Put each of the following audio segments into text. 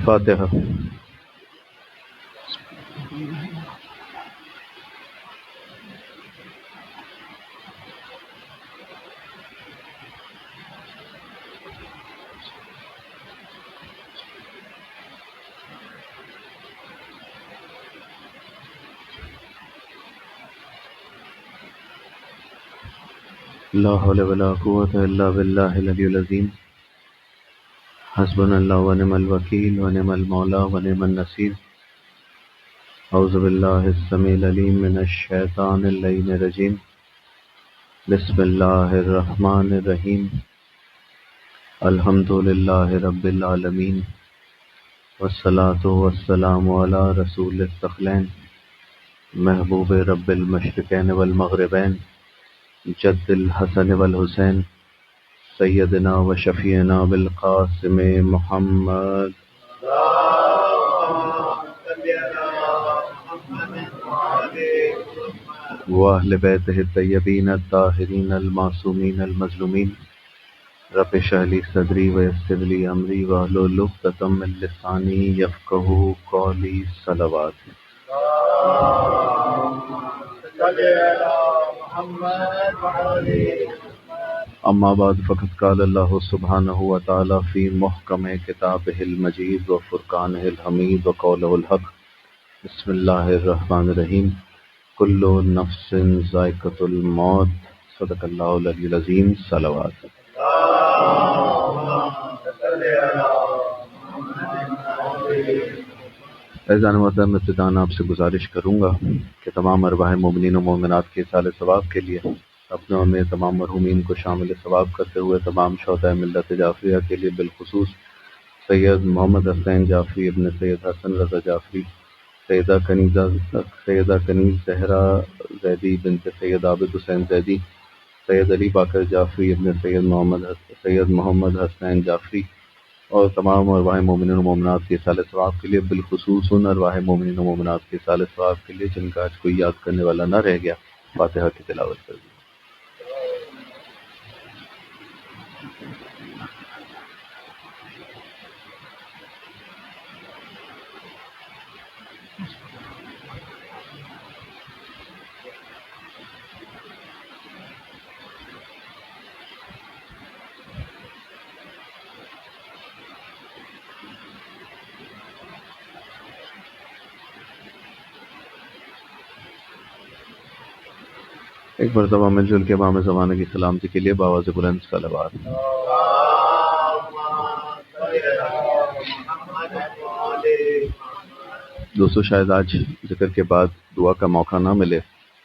فاتحہ۔ لا حول ولا قوة الا باللہ العلی العظیم۔ حسبنا اللہ ونعم الوکیل ونعم المولا ونعم النصیر۔ اعوذ باللہ السمیع العلیم من الشیطان اللعین الرجیم۔ بسم اللہ الرحمن الرحیم۔ الحمد للہ رب العالمین، والصلاة والسلام علی رسول الثقلین، محبوب رب المشرقین والمغربین، جد الحسن والحسین، سیدنا و شفیعنا بالقاسم محمد۔ واہل بیتہ الطیبین الطاہرین المعصومین المظلومین۔ رب اشرح لی صدری ویسر لی امری واحلل عقدۃ من لسانی یفقہوا قولی۔ صلوات۔ اما بعد فقد قال اللہ سبحانہ وتعالی فی محکم کتابہ المجید وفرقانہ الحمید وقولہ الحق۔ بسم اللہ الرحمن الرحیم۔ کل نفس ذائقۃ الموت۔ صدق اللہ العلی العظیم۔ صلوات۔ عزیزان محترم، ابتداً آپ سے گزارش کروں گا کہ تمام ارواح مومنین و مومنات کے اصال ثواب کے لیے، اپنوں میں تمام مرحومین کو شامل ثواب کرتے ہوئے تمام شہداء ملت جعفریہ کے لیے بالخصوص سید محمد حسین جعفری ابن سید حسن رضا جعفری، سیدہ کنیز زہرا زیدی بنت سید عابد حسین زیدی، سید علی باقر جعفری ابن سید محمد حسین جعفری اور تمام ارواح مومنین و مومنات کے اصال ثواب کے لیے بالخصوص ان ارواح مومنین و مومنات کے اصال ثواب کے لیے جن کا آج کوئی یاد کرنے والا نہ رہ گیا، فاتحہ کی تلاوت کر دی۔ ایک مرتبہ مل جل کے امام زمانہ کی سلامتی کے لیے بآواز بلند صلوات۔ دوستو، شاید آج ذکر کے بعد دعا کا موقع نہ ملے،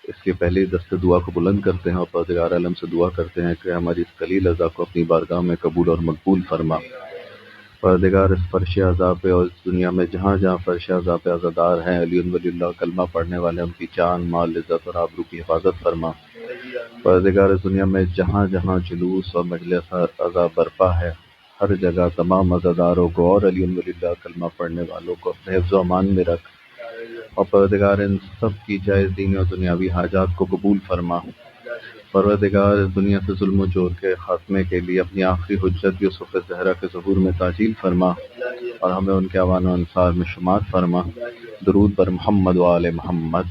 اس کے پہلے دست دعا کو بلند کرتے ہیں اور پروردگار عالم سے دعا کرتے ہیں کہ ہماری اس قلیل عزا کو اپنی بارگاہ میں قبول اور مقبول فرما۔ پروردگار اس فرش عذاب پہ اور اس دنیا میں جہاں جہاں فرش عذاب پہ عزادار ہیں، علی ولی اللہ کلمہ پڑھنے والے، ان کی جان مال عزت اور آبرو کی حفاظت فرما۔ پروردگار اس دنیا میں جہاں جہاں جلوس اور مجلس عذاب برپا ہے، ہر جگہ تمام عزاداروں کو اور علی ولی اللہ کلمہ پڑھنے والوں کو اپنے حفظ و امان میں رکھ، اور پروردگار ان سب کی جائز دینی اور دنیاوی حاجات کو قبول فرما۔ پروردگار اس دنیا سے ظلم و جور کے خاتمے کے لیے اپنی آخری حجت یوسف زہرا کے ظہور میں تعجیل فرما اور ہمیں ان کے اعوان و انصار میں شمار فرما۔ درود بر محمد و آل محمد۔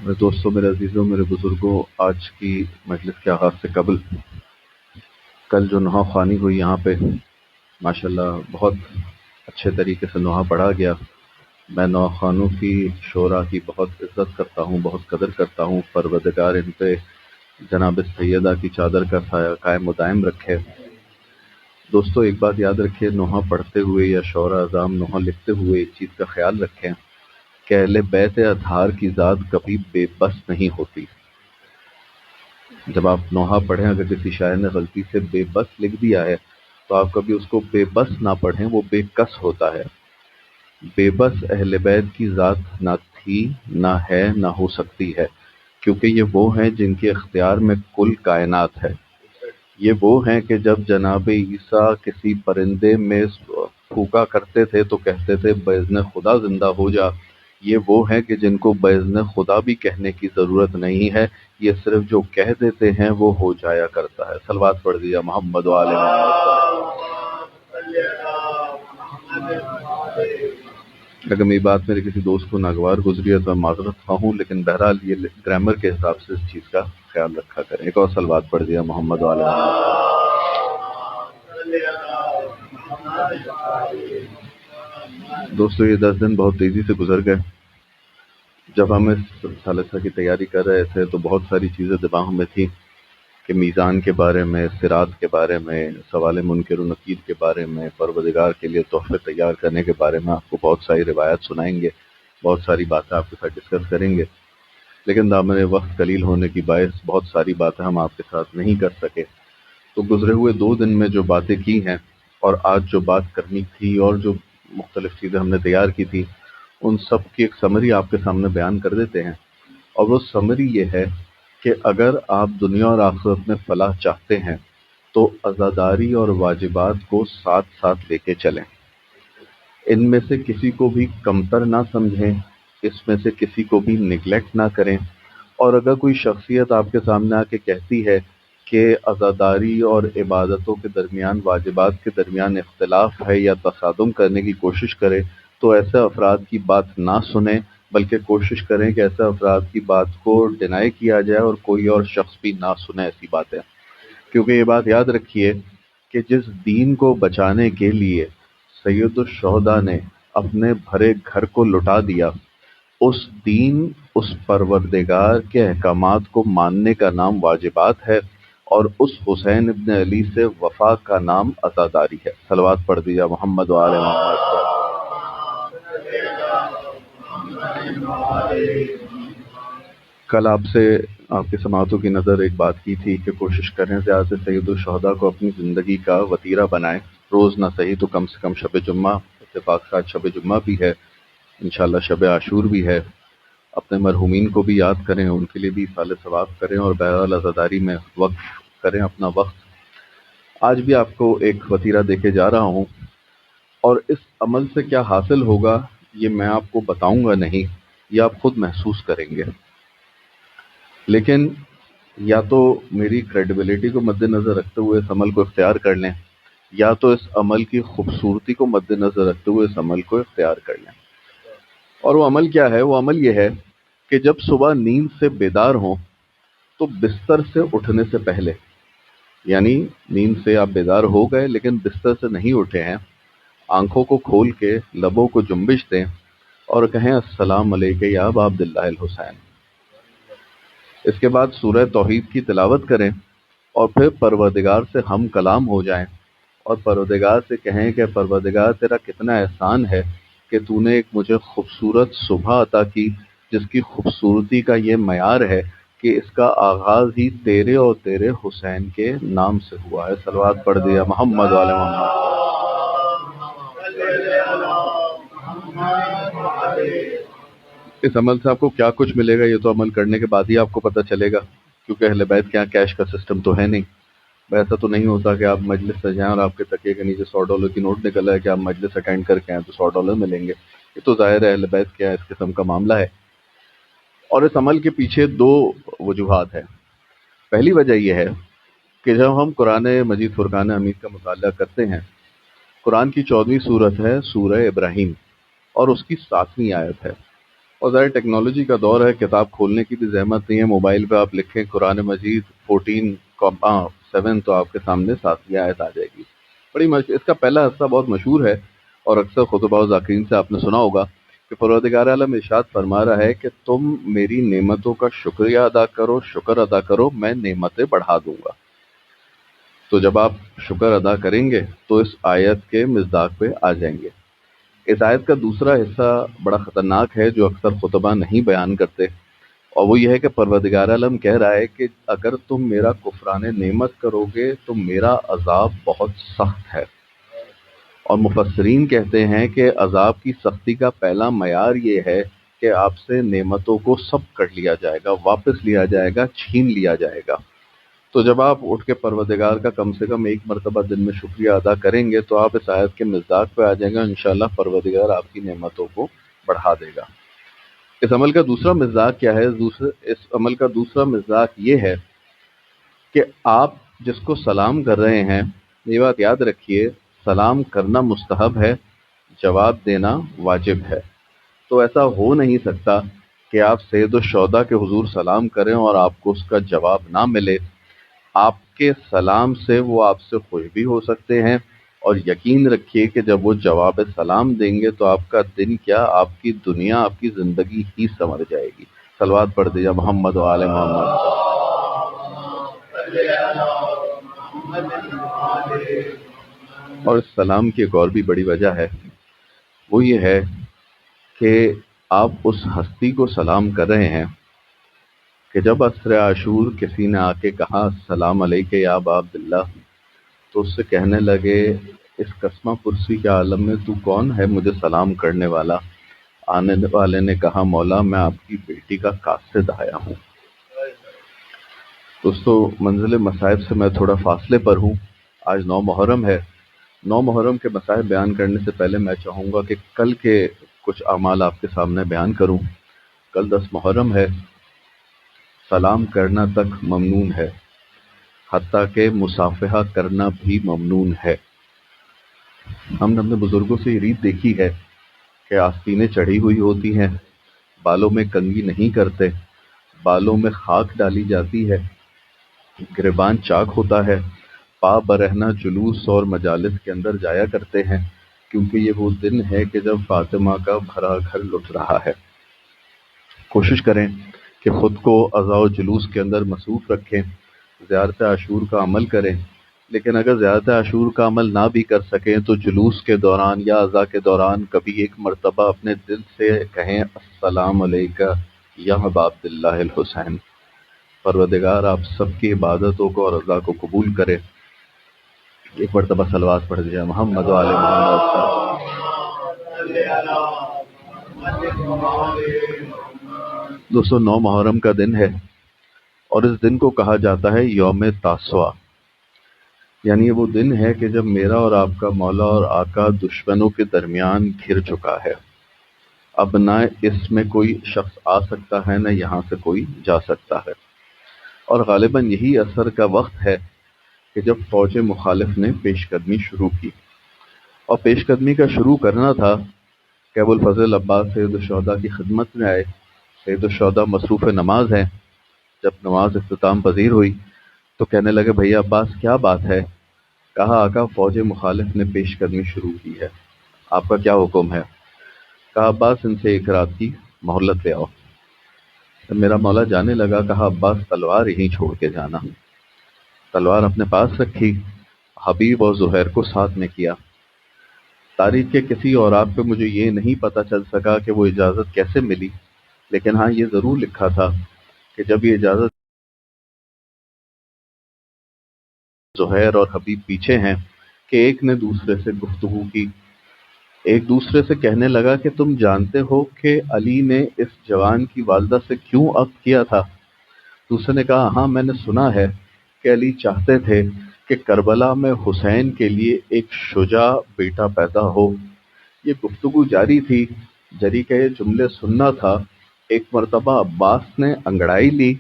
میرے دوستوں، میرے عزیزوں، میرے بزرگوں، آج کی مجلس کے آغاز سے قبل کل جو نوحہ خوانی ہوئی یہاں پہ، ماشاءاللہ بہت اچھے طریقے سے نوحہ پڑھا گیا۔ میں نوحہ خوانوں کی شعراء کی بہت عزت کرتا ہوں، بہت قدر کرتا ہوں۔ پروردگار ان پہ جناب سیدہ کی چادر کا سایہ قائم و دائم رکھے۔ دوستو، ایک بات یاد رکھیں، نوحہ پڑھتے ہوئے یا شعراء اعظام نوحہ لکھتے ہوئے ایک چیز کا خیال رکھیں کہ اہل بیت اطہار کی ذات کبھی بے بس نہیں ہوتی۔ جب آپ نوحہ پڑھیں، اگر کسی شاعر نے غلطی سے بے بس لکھ دیا ہے تو آپ کبھی اس کو بے بس نہ پڑھیں، وہ بے کس ہوتا ہے۔ بے بس اہل بیت کی ذات نہ تھی، نہ ہے، نہ ہو سکتی ہے، کیونکہ یہ وہ ہیں جن کے اختیار میں کل کائنات ہے۔ یہ وہ ہیں کہ جب جناب عیسیٰ کسی پرندے میں پھونکا کرتے تھے تو کہتے تھے بإذن خدا زندہ ہو جا، یہ وہ ہیں کہ جن کو باذن خدا بھی کہنے کی ضرورت نہیں ہے، یہ صرف جو کہہ دیتے ہیں وہ ہو جایا کرتا ہے۔ صلوات پڑھ دیا محمد و آل محمد۔ اگر میری بات میرے کسی دوست کو ناگوار گزری ہے تو میں معذرت خواہ ہوں، لیکن بہرحال یہ گرامر کے حساب سے اس چیز کا خیال رکھا کریں۔ ایک اور صلوات پڑھ دیا محمد و آل محمد۔ دوستو یہ 10 دن بہت تیزی سے گزر گئے۔ جب ہم اس ثالثہ کی تیاری کر رہے تھے تو بہت ساری چیزیں دماغ میں تھیں کہ میزان کے بارے میں، صراط کے بارے میں، سوال منکر و نکیر کے بارے میں، پروردگار کے لیے تحفے تیار کرنے کے بارے میں آپ کو بہت ساری روایات سنائیں گے، بہت ساری باتیں آپ کے ساتھ ڈسکس کریں گے، لیکن دامن وقت قلیل ہونے کی باعث بہت ساری باتیں ہم آپ کے ساتھ نہیں کر سکے۔ تو گزرے ہوئے 2 دن میں جو باتیں کی ہیں اور آج جو بات کرنی تھی اور جو مختلف چیزیں ہم نے تیار کی تھی، ان سب کی ایک سمری آپ کے سامنے بیان کر دیتے ہیں۔ اور وہ سمری یہ ہے کہ اگر آپ دنیا اور آخرت میں فلاح چاہتے ہیں تو عزاداری اور واجبات کو ساتھ ساتھ لے کے چلیں، ان میں سے کسی کو بھی کمتر نہ سمجھیں، اس میں سے کسی کو بھی نگلیکٹ نہ کریں۔ اور اگر کوئی شخصیت آپ کے سامنے آ کے کہتی ہے کہ عزاداری اور عبادتوں کے درمیان، واجبات کے درمیان اختلاف ہے یا تصادم کرنے کی کوشش کرے، تو ایسے افراد کی بات نہ سنیں، بلکہ کوشش کریں کہ ایسے افراد کی بات کو ڈینائی کیا جائے اور کوئی اور شخص بھی نہ سنے ایسی باتیں۔ کیونکہ یہ بات یاد رکھیے کہ جس دین کو بچانے کے لیے سید الشہداء نے اپنے بھرے گھر کو لٹا دیا، اس دین، اس پروردگار کے احکامات کو ماننے کا نام واجبات ہے، اور اس حسین ابن علی سے وفا کا نام عزاداری ہے۔ صلوات پڑھ دیا محمد و آل محمد۔ کل آپ سے، آپ کی سماعتوں کی نظر ایک بات کی تھی کہ کوشش کریں زیادہ سے سید الشہداء کو اپنی زندگی کا وتیرہ بنائیں، روز نہ صحیح تو کم سے کم شب جمعہ، اتفاق سے شب جمعہ بھی ہے، انشاءاللہ شب عاشور بھی ہے، اپنے مرحومین کو بھی یاد کریں، ان کے لیے بھی ایصال ثواب کریں، اور بہرحال عزاداری میں وقف کریں اپنا وقت۔ آج بھی آپ کو ایک وتیرہ دے کے جا رہا ہوں، اور اس عمل سے کیا حاصل ہوگا یہ میں آپ کو بتاؤں گا نہیں، یہ آپ خود محسوس کریں گے، لیکن یا تو میری کریڈیبلٹی کو مد نظر رکھتے ہوئے اس عمل کو اختیار کر لیں، یا تو اس عمل کی خوبصورتی کو مد نظر رکھتے ہوئے اس عمل کو اختیار کر لیں۔ اور وہ عمل کیا ہے؟ وہ عمل یہ ہے کہ جب صبح نیند سے بیدار ہوں تو بستر سے اٹھنے سے پہلے، یعنی نیند سے آپ بیدار ہو گئے لیکن بستر سے نہیں اٹھے ہیں، آنکھوں کو کھول کے لبوں کو جنبش دیں اور کہیں السلام علیکہ یا ابا عبداللہ الحسین۔ اس کے بعد سورہ توحید کی تلاوت کریں اور پھر پروردگار سے ہم کلام ہو جائیں اور پروردگار سے کہیں کہ پروردگار تیرا کتنا احسان ہے کہ تو نے ایک مجھے خوبصورت صبح عطا کی، جس کی خوبصورتی کا یہ معیار ہے کہ اس کا آغاز ہی تیرے اور تیرے حسین کے نام سے ہوا ہے۔ صلوات پڑھ دیا محمد والے محمد۔ اس عمل سے آپ کو کیا کچھ ملے گا یہ تو عمل کرنے کے بعد ہی آپ کو پتہ چلے گا، کیونکہ اہل بیت کے یہاں کیش کا سسٹم تو ہے نہیں۔ ایسا تو نہیں ہوتا کہ آپ مجلس سے جائیں اور آپ کے تکیے کے نیچے $100 کی نوٹ نکل ہے کہ آپ مجلس اٹینڈ کر کے آئیں تو $100 ملیں گے۔ یہ تو ظاہر ہے اہل بیت کے یہاں اس قسم کا معاملہ ہے۔ اور اس عمل کے پیچھے 2 وجوہات ہیں۔ پہلی وجہ یہ ہے کہ جب ہم قرآن مجید فرقان حمید کا مطالعہ کرتے ہیں، قرآن کی 14ویں سورت ہے سورہ ابراہیم، اور اس کی 7ویں آیت ہے۔ اور ظاہر ٹیکنالوجی کا دور ہے، کتاب کھولنے کی بھی زحمت نہیں ہے، موبائل پہ آپ لکھیں قرآن مجید 14:7 تو آپ کے سامنے 7ویں آیت آ جائے گی۔ اس کا پہلا حصہ بہت مشہور ہے اور اکثر خطبہ و ذاکرین سے آپ نے سنا ہوگا کہ پروردگار عالم ارشاد فرما رہا ہے کہ تم میری نعمتوں کا شکریہ ادا کرو، شکر ادا کرو، میں نعمتیں بڑھا دوں گا۔ تو جب آپ شکر ادا کریں گے تو اس آیت کے مصداق پہ آ جائیں گے۔ اس آیت کا دوسرا حصہ بڑا خطرناک ہے جو اکثر خطبہ نہیں بیان کرتے، اور وہ یہ ہے کہ پروردگار عالم کہہ رہا ہے کہ اگر تم میرا کفران نعمت کرو گے تو میرا عذاب بہت سخت ہے۔ اور مفسرین کہتے ہیں کہ عذاب کی سختی کا پہلا معیار یہ ہے کہ آپ سے نعمتوں کو سب کر لیا جائے گا، واپس لیا جائے گا، چھین لیا جائے گا۔ تو جب آپ اٹھ کے پروردگار کا کم سے کم ایک مرتبہ دن میں شکریہ ادا کریں گے تو آپ اس آیت کے مصداق پہ آ جائیں گے، انشاءاللہ پروردگار آپ کی نعمتوں کو بڑھا دے گا۔ اس عمل کا دوسرا مزاج کیا ہے؟ اس عمل کا دوسرا مزاج یہ ہے کہ آپ جس کو سلام کر رہے ہیں، یہ بات یاد رکھیے، سلام کرنا مستحب ہے، جواب دینا واجب ہے۔ تو ایسا ہو نہیں سکتا کہ آپ سید الشہداء کے حضور سلام کریں اور آپ کو اس کا جواب نہ ملے۔ آپ کے سلام سے وہ آپ سے خوش بھی ہو سکتے ہیں، اور یقین رکھیے کہ جب وہ جواب سلام دیں گے تو آپ کا دن کیا، آپ کی دنیا، آپ کی زندگی ہی سنور جائے گی۔ صلوات پڑھ دیجیے محمد و آل محمد۔ اور اس سلام کی ایک اور بھی بڑی وجہ ہے، وہ یہ ہے کہ آپ اس ہستی کو سلام کر رہے ہیں کہ جب عصر عاشور کسی نے آ کے کہا السلام علیکہ یا ابا عبداللہ، تو اس سے کہنے لگے اس قسمہ پرسی کے عالم میں تو کون ہے مجھے سلام کرنے والا؟ آنے والے نے کہا مولا میں آپ کی بیٹی کا قاصد آیا ہوں۔ دوستو، منزل مصائب سے میں تھوڑا فاصلے پر ہوں۔ آج 9 محرم ہے۔ 9 محرم کے مصائب بیان کرنے سے پہلے میں چاہوں گا کہ کل کے کچھ اعمال آپ کے سامنے بیان کروں۔ کل 10 محرم ہے۔ سلام کرنا تک ممنون ہے، حتیٰ کہ مصافحہ کرنا بھی ممنون ہے۔ ہم نے اپنے بزرگوں سے یہ ریت دیکھی ہے کہ آستینیں چڑھی ہوئی ہوتی ہیں، بالوں میں کنگھی نہیں کرتے، بالوں میں خاک ڈالی جاتی ہے، گریبان چاک ہوتا ہے، پا برہنہ جلوس اور مجالس کے اندر جایا کرتے ہیں، کیونکہ یہ وہ دن ہے کہ جب فاطمہ کا بھرا گھر لٹ رہا ہے۔ کوشش کریں کہ خود کو عزا و جلوس کے اندر مصروف رکھیں، زیارت عاشور کا عمل کریں، لیکن اگر زیارت عاشور کا عمل نہ بھی کر سکیں تو جلوس کے دوران یا عزا کے دوران کبھی ایک مرتبہ اپنے دل سے کہیں السلام علیکہ یا ابا عبداللہ الحسین۔ پروردگار آپ سب کی عبادتوں کو اور عزا کو قبول کرے۔ ایک مرتبہ صلوات پڑھ دیا محمد و آل محمد۔ دوستو، 9 محرم کا دن ہے اور اس دن کو کہا جاتا ہے یوم تاسوعہ، یعنی یہ وہ دن ہے کہ جب میرا اور آپ کا مولا اور آقا دشمنوں کے درمیان گھر چکا ہے۔ اب نہ اس میں کوئی شخص آ سکتا ہے، نہ یہاں سے کوئی جا سکتا ہے، اور غالباً یہی عصر کا وقت ہے کہ جب فوج مخالف نے پیش قدمی شروع کی، اور پیش قدمی کا شروع کرنا تھا کہ ابو الفضل عباس سید الشہداء کی خدمت میں آئے۔ سید الشہداء مصروف نماز ہیں۔ جب نماز اختتام پذیر ہوئی تو کہنے لگے بھیا عباس کیا بات ہے؟ کہا آقا فوج مخالف نے پیش قدمی شروع کی ہے، آپ کا کیا حکم ہے؟ کہا عباس ان سے ایک رات کی مہلت لے آؤ۔ جب میرا مولا جانے لگا کہا عباس تلوار یہیں چھوڑ کے جانا۔ تلوار اپنے پاس رکھی، حبیب اور زہیر کو ساتھ میں کیا۔ تاریخ کے کسی اور آپ پہ مجھے یہ نہیں پتہ چل سکا کہ وہ اجازت کیسے ملی، لیکن ہاں یہ ضرور لکھا تھا کہ جب یہ اجازت زہیر اور حبیب پیچھے ہیں کہ ایک نے دوسرے سے گفتگو کی، ایک دوسرے سے کہنے لگا کہ تم جانتے ہو کہ علی نے اس جوان کی والدہ سے کیوں عقد کیا تھا؟ دوسرے نے کہا ہاں میں نے سنا ہے کہ علی چاہتے تھے کہ کربلا میں حسین کے لیے ایک شجاع بیٹا پیدا ہو۔ یہ گفتگو جاری تھی، جری کا یہ جملے سننا تھا۔ ایک مرتبہ عباس نے انگڑائی لی،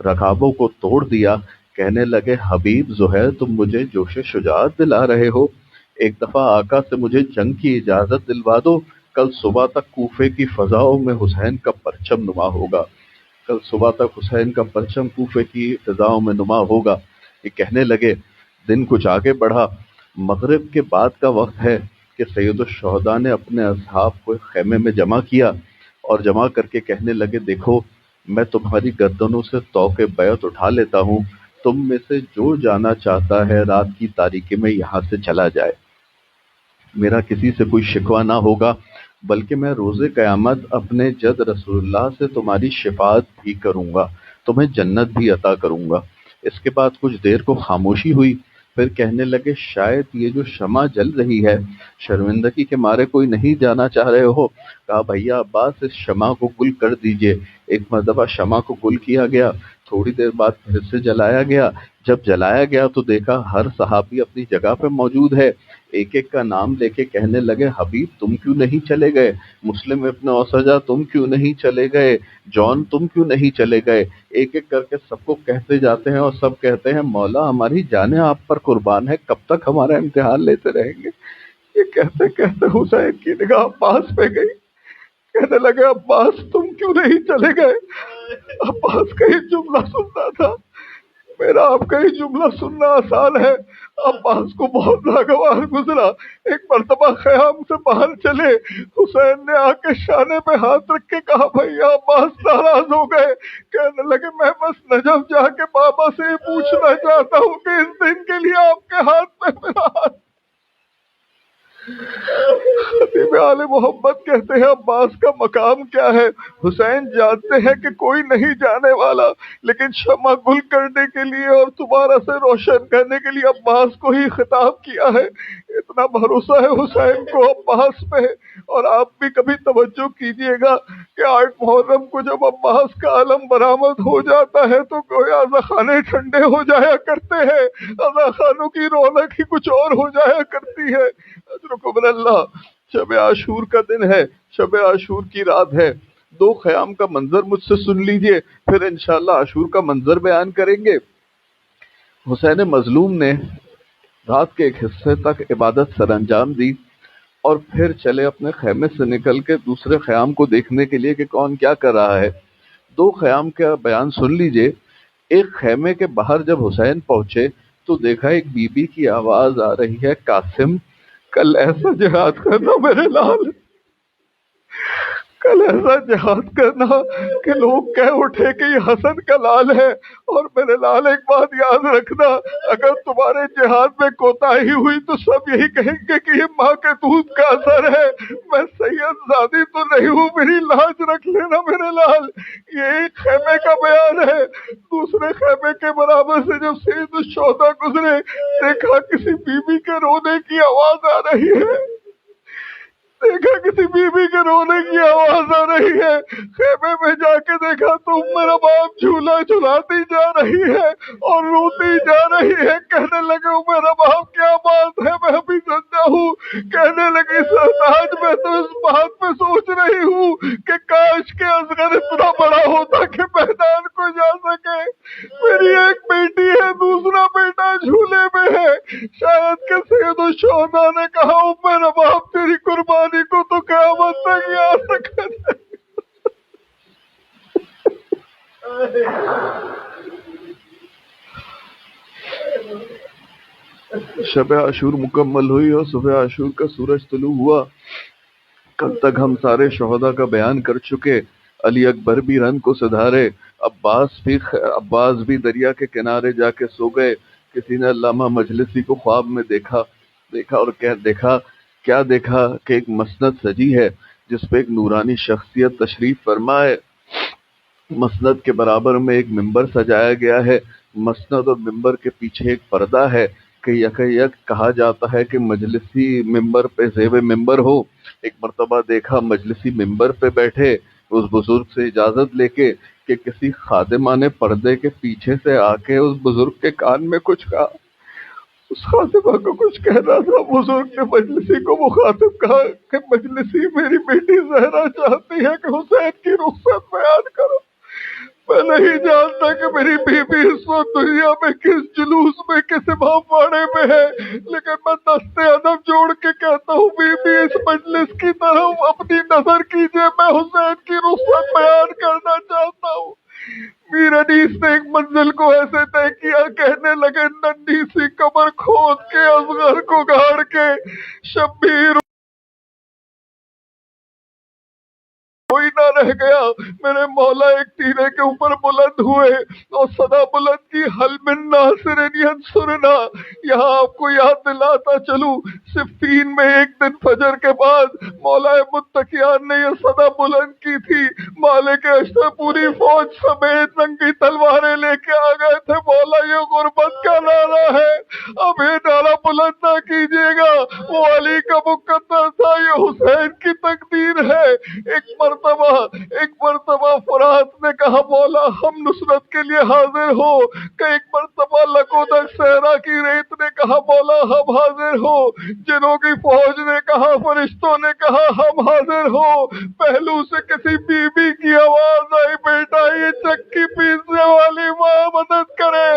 رکابوں کو توڑ دیا، کہنے لگے حبیب زہیر تم مجھے جوش شجاعت دلا رہے ہو، ایک دفعہ آقا سے مجھے جنگ کی اجازت دلوا دو، کل صبح تک کوفے کی فضاؤں میں حسین کا پرچم نما ہوگا، کل صبح تک حسین کا پرچم کوفے کی فضاؤں میں نما ہوگا۔ یہ کہنے لگے، دن کچھ آگے بڑھا، مغرب کے بعد کا وقت ہے کہ سید الشہداء نے اپنے اصحاب کو خیمے میں جمع کیا اور جمع کر کے کہنے لگے دیکھو میں تمہاری گردنوں سے طوق بیعت اٹھا لیتا ہوں، تم میں سے جو جانا چاہتا ہے رات کی تاریکی میں یہاں سے چلا جائے، میرا کسی سے کوئی شکوہ نہ ہوگا، بلکہ میں روز قیامت اپنے جد رسول اللہ سے تمہاری شفاعت بھی کروں گا، تمہیں جنت بھی عطا کروں گا۔ اس کے بعد کچھ دیر کو خاموشی ہوئی، پھر کہنے لگے شاید یہ جو شمع جل رہی ہے شرمندگی کے مارے کوئی نہیں جانا چاہ رہے ہو۔ کہا بھیا عباس اس شمع کو گل کر دیجئے۔ ایک مرتبہ شمع کو گل کیا گیا، تھوڑی دیر بعد پھر سے جلایا گیا. جب جلایا گیا تو دیکھا ہر صحابی اپنی جگہ پہ موجود ہے. ایک ایک کا نام لے کے کہنے لگے حبیب تم کیوں نہیں چلے گئے, مسلم ابن اوسجہ تم کیوں نہیں چلے گئے, جان تم کیوں نہیں چلے گئے. ایک ایک کر کے سب کو کہتے جاتے ہیں اور سب کہتے ہیں مولا ہماری جانیں آپ پر قربان ہے, کب تک ہمارا امتحان لیتے رہیں گے. یہ کہتے کہتے حسین کی نگاہ عباس پہ گئی. کہنے لگے عباس تم کیوں نہیں چلے گئے. عباس کا یہ جملہ سننا تھا, میرا آپ کا یہ جملہ سننا آسان ہے. عباس کو بہت ناگوار گزرا. ایک مرتبہ خیام سے باہر چلے, حسین نے آ کے شانے پہ ہاتھ رکھ کے کہا بھیا عباس ناراض ہو گئے. کہنے لگے میں بس نجف جا کے بابا سے یہ پوچھنا چاہتا ہوں کہ اس دن کے لیے آپ کے ہاتھ میں میرا ہاتھ. خطیب آل محمد کہتے ہیں عباس کا مقام کیا ہے. حسین جانتے ہیں کہ کوئی نہیں جانے والا, لیکن شمع گل کرنے کے لیے اور دوبارہ سے روشن کرنے کے لیے عباس کو ہی خطاب کیا ہے. اتنا بھروسہ ہے حسین کو عباس پہ. اور آپ بھی کبھی توجہ کیجئے گا کہ 8 محرم کو جب عباس کا علم برآمد ہو جاتا ہے تو گویا اذاخانے ٹھنڈے ہو جایا کرتے ہیں, اذاخانوں کی رونق ہی کچھ اور ہو جایا کرتی ہے. اجرکم اللہ. شب عاشور کا دن ہے, شب عاشور کی رات ہے. 2 خیام کا منظر مجھ سے سن لیجئے, پھر انشاءاللہ عاشور کا منظر بیان کریں گے. حسین مظلوم نے رات کے ایک حصے تک عبادت سر انجام دی اور پھر چلے اپنے خیمے سے نکل کے دوسرے خیام کو دیکھنے کے لیے کہ کون کیا کر رہا ہے. 2 خیام کا بیان سن لیجئے. ایک خیمے کے باہر جب حسین پہنچے تو دیکھا ایک بی بی کی آواز آ رہی ہے, قاسم کل ایسا جہاد کرنا میرے لال, کل ایسا جہاد کرنا کہ لوگ کہہ اٹھے کہ یہ حسن کا لال ہے. اور میرے لال ایک بات یاد رکھنا, اگر تمہارے جہاد میں کوتاہی ہوئی تو سب یہی کہیں گے کہ یہ ماں کے دودھ کا اثر ہے. میں سید زادی تو نہیں ہوں, میری لاج رکھ لینا میرے لال. یہ ایک خیمے کا بیان ہے. دوسرے خیمے کے برابر سے جب سید الشہداء گزرے دیکھا کسی بی بی کے رونے کی آواز آ رہی ہے, دیکھا کسی بی بی کے رونے کی آواز آ رہی ہے. خیمے میں جا کے دیکھا تو میرا باپ جھولا جھلاتی جا رہی ہے اور روتی جا رہی ہے. کہنے لگے میرا باپ کیا بات ہے, میں ابھی زندہ ہوں. کہنے لگی سرتاج میں تو اس بات پہ سوچ رہی ہوں کہ کاش کے اصغر اتنا بڑا ہوتا کہ میدان کو جا سکے. میری ایک بیٹی ہے, دوسرا بیٹا جھولے میں ہے. شاید کہ سید الشہداء نے کہا میرا باپ تیری قربانی کو تو قیامت تک یاد رکھنا. شب عاشور مکمل ہوئی اور صبح عاشور کا سورج طلوع ہوا. کل تک ہم سارے شہداء کا بیان کر چکے. علی اکبر بھی رن کو سدھارے, عباس بھی دریا کے کنارے جا کے سو گئے. کسی نے علامہ مجلسی کو خواب میں دیکھا اور کیا دیکھا کہ ایک مسند سجی ہے جس پہ ایک نورانی شخصیت تشریف فرما ہے. مسند کے برابر میں ایک ممبر سجایا گیا ہے. مسند اور ممبر کے پیچھے ایک پردہ ہے کہ یک کہا جاتا ہے کہ مجلسی ممبر پہ زیب ممبر ہو. ایک مرتبہ دیکھا مجلسی ممبر پہ بیٹھے, اس بزرگ سے اجازت لے کے کہ کسی خادمہ نے پردے کے پیچھے سے آ کے اس بزرگ کے کان میں کچھ کہا. اس خاتمہ کو کچھ کہنا تھا. بزرگ نے مجلسی کو مخاطب کہا کہ مجلسی میری بیٹی زہرا چاہتی ہے کہ حسین کی رخصت بیان کرو. میں نہیں جانتا کہ میری بیوی اس وقت دنیا میں کس جلوس میں کس امام باڑے میں ہے, لیکن میں دستے ادب جوڑ کے کہتا ہوں بیوی اس مجلس کی طرف اپنی نظر کیجئے, میں حسین کی رخصت بیان کرنا چاہتا ہوں. میر انیس نے ایک منزل کو ایسے طے کیا, کہنے لگے ننھی سی قبر کھود کے اصغر کو گاڑ کے شبیر کوئی نہ رہ گیا. میرے مولا ایک تیرے کے اوپر بلند ہوئے اور صدا بلند کی حل من ناصر ینصرنا. یہاں آپ کو یاد دلاتا چلوں, صفین میں ایک دن فجر کے بعد مولا متقیان نے یہ صدا بلند کی تھی. مالک اشتر پوری فوج سمیت ننگی تلواریں لے کے آ گئے تھے. مولا یہ غربت کا نعرہ ہے, اب یہ نعرہ بلند نہ کیجیے گا, وہ علی کا مقدس کرتا تھا یہ حسین کی تقدیر ہے۔ ایک مرتبہ فرات نے کہا مولا ہم نصرت کے لیے حاضر ہو، کہ ایک مرتبہ لکودک صحرا کی ریت نے کہا مولا ہم حاضر ہو، جنوں کی فوج نے کہا، فرشتوں نے کہا ہم حاضر ہو، پہلو سے کسی بی بی کی آواز آئی بیٹا یہ چکی پیسنے والی ماں مدد کرے،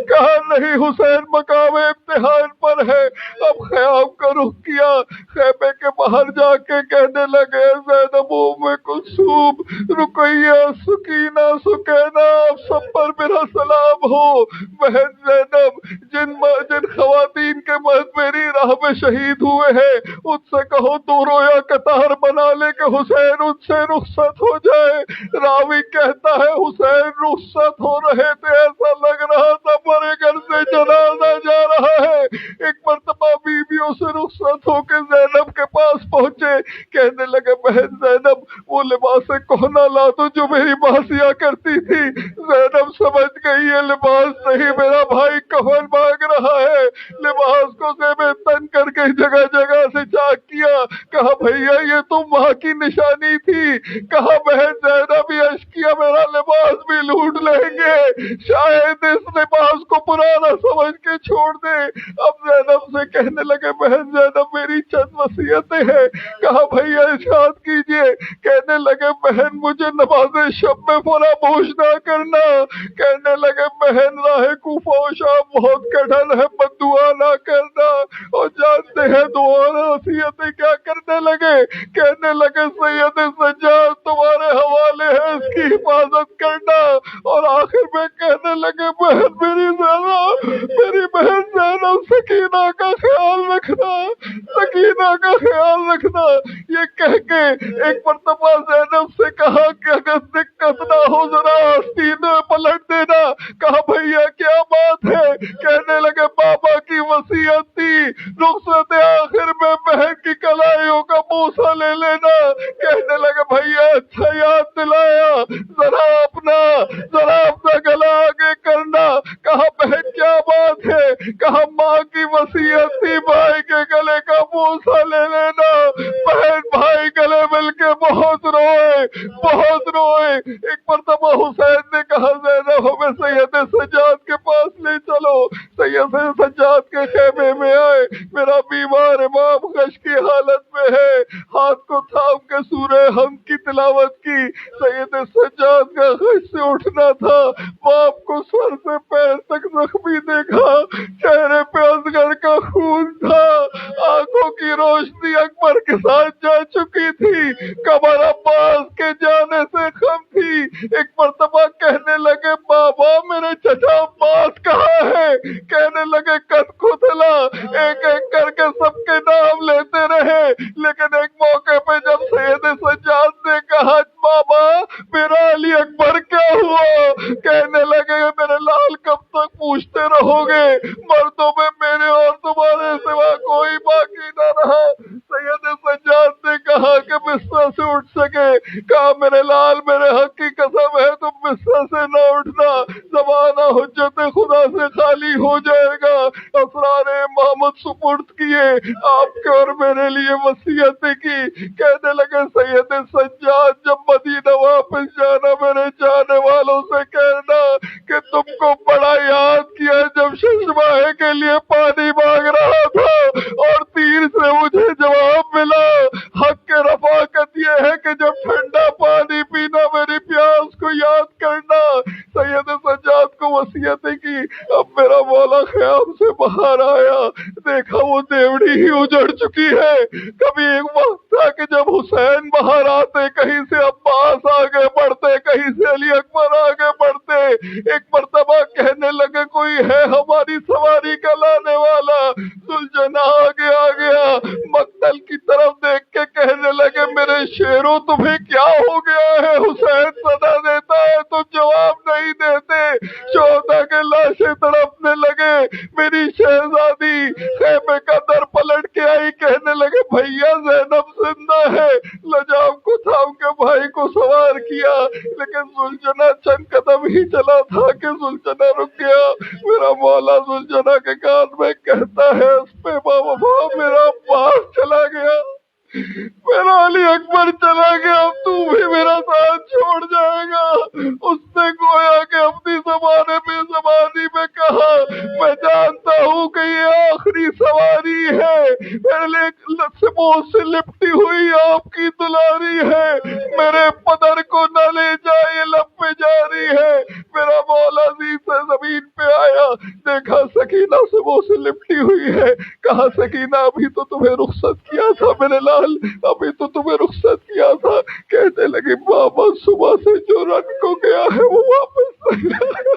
کہا نہیں حسین مقام امتحان پر ہے۔ اب خیام کا رخ کیا، خیمے کے باہر جا کے کہنے لگے زینب ام کلثوم رقیہ سکینہ سکینہ آپ سب پر میرا سلام ہو۔ بہن زینب جن خواتین کے مرد میری راہ میں شہید ہوئے ہیں ان سے کہو دو رویا قطار بنا لے کہ حسین ان سے رخصت ہو جائے۔ راوی کہتا ہے حسین رخصت ہو رہے تھے، ایسا لگ رہا تھا میرے گھر سے جنازہ جا رہا ہے۔ ایک مرتبہ بیویوں سے رخصت ہو کے زینب کے پاس پہنچے، کہنے لگے بہن زینب وہ لباس کہنا لا دو جو میری ماں سیا کرتی تھی۔ زینب سمجھ گئی یہ لباس نہیں، میرا بھائی کفن مانگ رہا ہے۔ لباس کو زیب تن کر کے جگہ جگہ سے چاک کیا، کہا بھیا یہ تو ماں کی نشانی تھی، کہا بہن زینب یہ اشکیا میرا لباس بھی لوٹ لیں گے، شاید اس لباس کو پرانا سمجھ کے چھوڑ دے۔ اب زینب سے کہنے لگے بہن زینب میری چند وصیتیں ہیں، کہا بھیا ارشاد کیجئے۔ کہنے لگے بہن مجھے نماز شب میں فراموش نہ کرنا، کہنے لگے بہن راہ کوفہ و شام بہت کٹھن ہے بددعا نہ کرنا، اور جانتے ہیں دعا وصیتیں کیا کرنے لگے، کہنے لگے سید سجاد تمہارے حوالے ہے اس کی حفاظت کرنا، اور آخر میں کہنے لگے بہن میری بہن زینب سکینہ کا خیال رکھنا، سکینہ کا خیال رکھنا۔ یہ کہہ کے ایک مرتبہ زینب سے کہا کہ اگر دقت نہ ہو ذرا آستین پلٹ دینا، کہا بھیا کیا بات ہے، کہنے لگے بابا کی وصیت تھی رخصت آخر میں بہن کی کلائیوں کا بوسہ لے لینا، کہنے لگے بھیا اچھا یاد دلایا، ذرا اپنا گلا آگے کرنا، کہا بہن کیا بات ہے، کہا ماں کی وصیت تھی بھائی کے گلے کا بوسہ لے لینا۔ بہن بھائی گلے مل کے بہت روئے۔ ایک مرتبہ حسین نے کہا زینب ہمیں سید سجاد کے پاس لے چلو، سید سجاد کے خیمے میں آئے، میرا بیمار امام غش کی حالت میں ہے، ہاتھ کو تھام کے سورہ حمد کی تلاوت کی۔ سید سجاد کا غش سے اٹھنا تھا، باپ کو سر سے پیر تک زخمی دیکھا، چہرے پہ اصغر کا خون تھا، آنکھوں کی روشنی اکبر کے ساتھ جا چکی تھی، قبر عباس کے جانے سے خم تھی۔ ایک مرتبہ کہنے لگے بابا میرے چچا عباس کہاں ہے، کہنے لگے قد قتلا، ایک ایک کر کے سب کے نام لیتے رہے، لیکن ایک موقع پہ جب سید سجاد نے کہا بابا میرا علی اکبر کیا ہوا، کہنے لگے میرے لال کب تک پوچھتے رہو گے، مردوں میں میرے اور تمہارے سوا کوئی باقی نہ رہا۔ سید سجاد نے کہا کہ بستر سے اٹھ سکے، کہا میرے لال میرے حق کی قسم ہے تم بستر سے نہ اٹھنا، زمانہ حجت خدا سے خالی ہو جائے گا۔ اسرار محمد سپرد کیے، آپ کے اور میرے لیے وصیتیں کی۔ کہنے لگے سید سجاد جب مدینہ واپس جانا میرے جانے والوں سے کہنا کہ تم کو بڑا یاد کیا جب ششماہے کے لیے پانی مانگ رہا تھا اور تیر سے مجھے جواب ملا۔ حق کے رفاقت یہ ہے کہ جب ٹھنڈا پانی پینا میری پیاس کو یاد کرنا۔ سید سجاد کو وصیتیں کی۔ اب میرا مولا خیام سے باہر آیا، دیکھا وہ دیوڑی ہی اجڑ چکی ہے۔ کبھی ایک وقت تھا کہ جب حسین باہر آتے کہیں سے عباس آگے بڑھتے، کہیں سے علی اکبر آگے بڑھتے۔ ایک مرتبہ کہنے لگے کوئی ہے ہماری سواری کا لانے والا، ذوالجناح آگے آ گیا، مقتل کی طرف دیکھ کے کہنے لگے میرے شیروں تمہیں کیا ہو گیا ہے، حسین صدا دیتا ہے تم جواب نہیں دیتے۔ چودہ کے لاشیں تڑپنے لگے، میری شہزادی خیمے کا در پلٹ کے آئی، کہنے لگے بھیا زینب زندہ ہے۔ لجام کو تھام کے بھائی کو سوار کیا، لیکن ذوالجناح چند قدم ہی چلا تھا کہ ذوالجناح رک گیا۔ میرا مولا ذوالجناح کے کان میں کہتا ہے اس پہ با وفا میرا عباس چلا گیا۔ میرا علی اکبر چلا گیا، اب تو بھی میرا ساتھ چھوڑ جائے گا؟ اس نے گویا کہ اپنی زبان بے زبانی میں کہا میں جانتا ہوں کہ یہ آخری سواری ہے، میرے لیے سے لپٹی ہوئی آپ کی دلاری ہے، میرے پدر کو نہ لے جائے، یہ لب پہ جاری ہے۔ میرا مولا عزیز سے زمین پہ آیا، دیکھا سکینہ سے لپٹی ہوئی ہے، کہا سکینہ ابھی تو تمہیں رخصت کیا تھا میرے لال، ابھی تو تمہیں رخصت کیا تھا۔ کہنے لگی بابا صبح سے جو رن کو گیا ہے وہ واپس نہیں آیا،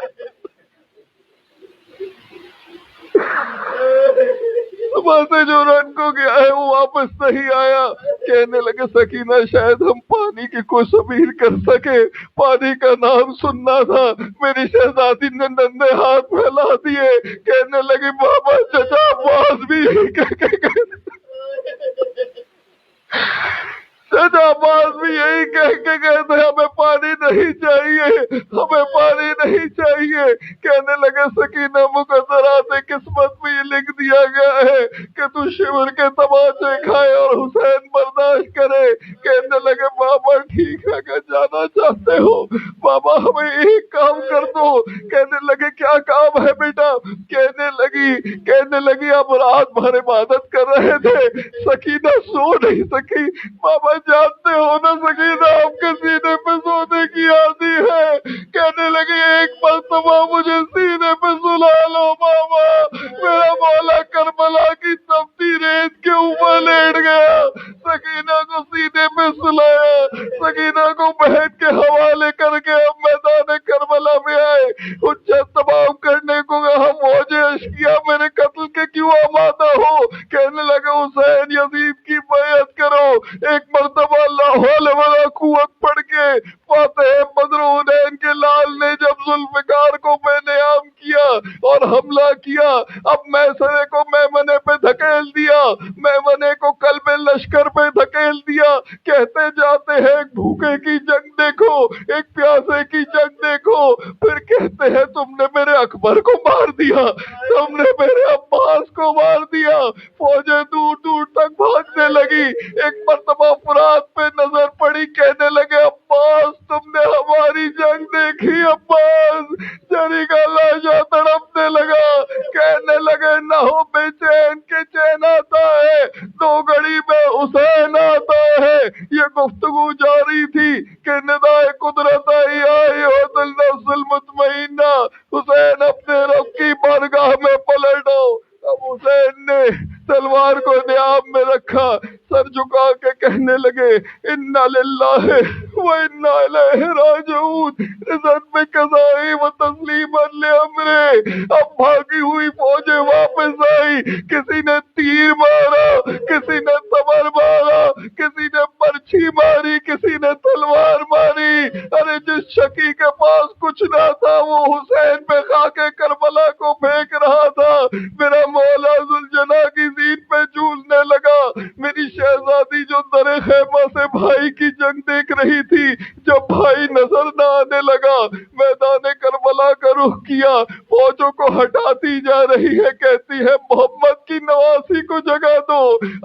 صبح سے جو رن کو گیا ہے وہ واپس نہیں آیا۔ کہنے لگے سکینہ شاید ہم پانی کی کوئی سبیل کر سکے، پانی کا نام سننا تھا۔ میری شہزادی نے ننھے ہاتھ پھیلا دیے، کہنے لگی بابا چچا عباس بھی یہی چچا عباس بھی یہی کہہ کے گئے تھے ہمیں پانی نہیں چاہیے، ہمیں پانی نہیں چاہیے۔ کہنے لگے سکینہ مقدرات قسمت میں یہ لکھ دیا گیا ہے کہ تو شور کے تماچے کھائے اور حسین برداشت کرے۔ کہنے لگے بابا ٹھیک ہے کہ جانا چاہتے ہو، بابا ہمیں ایک کام کر دو۔ کہنے لگے کیا کام ہے بیٹا؟ کہنے لگی اب رات بھر عبادت کر رہے تھے، سکینہ سو نہیں سکی، بابا جانتے ہو نا سکینہ آپ کے سینے پہ سونے کی عادی ہے۔ کہنے لگے ایک مرتبہ مجھے سینے پہ سلا لو بابا۔ میرا مولا کربلا کی تپتی ریت کے اوپر لیٹ گیا، سکینہ کو سینے پہ سلایا، سکینہ کو بہن کے حوالے کر کے اب میدان کربلا میں آئے، حجت تمام کرنے کو کہا موجے اشکیا میرے قتل کے کیوں آمادہ ہو؟ کہنے لگے حسین یزید کی بیعت کرو۔ ایک مرتبہ لا حول ولا قوت پڑھ کے فاتح بدر حنین کے لال نے جب ذوالفقار کو بے نیام کیا اور حملہ کیا، اب میسرے کو میمنے پہ دھکیل دیا، میمنے کو قلب لشکر پہ دھکیل دیا۔ کہتے جاتے ہیں ایک بھوکے کی جنگ دیکھو، ایک پیاسے کی جنگ دیکھو، پھر کہتے ہیں تم نے میرے اکبر کو مار دیا، تم نے میرے عباس کو مار دیا۔ فوجیں دور دور تک بھاگنے لگی۔ ایک مرتبہ فرات پہ نظر پڑی، کہنے لگے عباس تم نے ہماری جنگ دیکھی؟ عباس جری کا لاشا تڑپنے لگا، کہنے لگے نہ ہو بے چین کے چین آتا ہے، دو گھڑی میں حسین آتا ہے۔ یہ گفتگو جاری تھی کہ ندائے قدرت آئی ہو دل نفس المطمئنہ، حسین اپنے رب کی بارگاہ میں پلٹ آؤ۔ اب حسین نے تلوار کو نیام میں رکھا، سر جھکا کے کہنے لگے انا للہ و انا الیہ راجعون، عزت میں قضائی و تسلیم لامرے۔ اب بھاگی ہوئی فوجیں واپس آئی، کسی نے تیر مارا، کسی نے تبر مارا، کسی نے برچھی ماری، کسی نے تلوار ماری۔ ارے جس شکی کے پاس کچھ نہ تھا وہ حسین پہ خاک کربلا کو پھینک رہا تھا۔ میرا مولا ذوالجلال کی زین پہ جھولنے لگا۔ میری شہزادی جو در خیمہ سے بھائی کی جنگ دیکھ رہی تھی، جب بھائی نظر نہ آنے لگا، میدان کربلا کا رخ کیا، فوجوں کو ہٹاتی جا رہی ہے، کہتی ہے محمد کی نواسی کو جگا دو،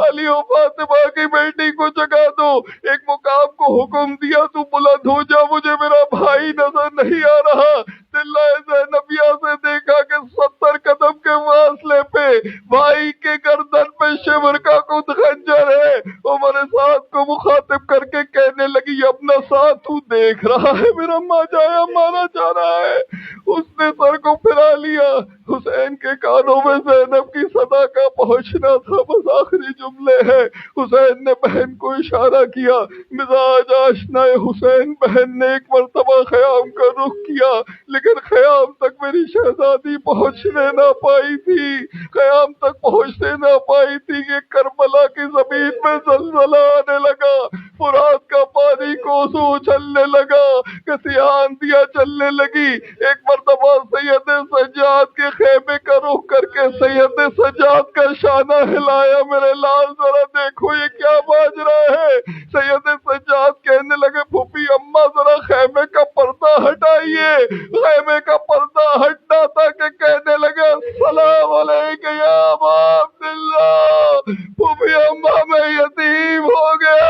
علی و فاطمہ کی بیٹی کو جگا دو۔ ایک مقام کو حکم دیا تو بلند ہو جا، مجھے میرا بھائی نظر نہیں آ رہا۔ دلائے زینبیہ سے دیکھا کہ 70 قدم کے فاصلے پہ بھائی کے گردن پہ شمر کا خود خنجر ہے۔ عمر سعد کو مخاطب کر کے کہنے لگی اپنا ساتھ تو دیکھ رہا ہے میرا ماجایا مارا جا رہا ہے؟ اس نے سر کو پھرا لیا۔ حسین کے کانوں میں زینب کی صدا کا پہنچنا تھا، بس آخری جملے ہیں۔ حسین نے بہن کو اشارہ کیا، مزاج آشنا حسین بہن نے ایک مرتبہ خیام کا رخ کیا، لیکن خیام تک میری شہزادی پہنچنے نہ پائی تھی، خیام تک پہنچنے نہ پائی تھی کہ کربلا کی زمین میں زلزلہ آنے لگا، فرات کا پانی کوسوں اچھلنے لگا، کسی آندیاں چلنے لگی۔ ایک مرتبہ سید سجاد کے خیمے کا رخ کر کے سید سجاد کا شانہ ہلایا، میرے لال ذرا دیکھو یہ کیا ماجرا ہے۔ سید سجاد کہنے لگے پھوپھی اماں ذرا خیمے کا پردہ ہٹائیے۔ خیمے کا پردہ ہٹنا تھا کہ کہنے لگے السلام علیکم یا ابا عبداللہ، پھوپھی اماں میں یتیم ہو گیا،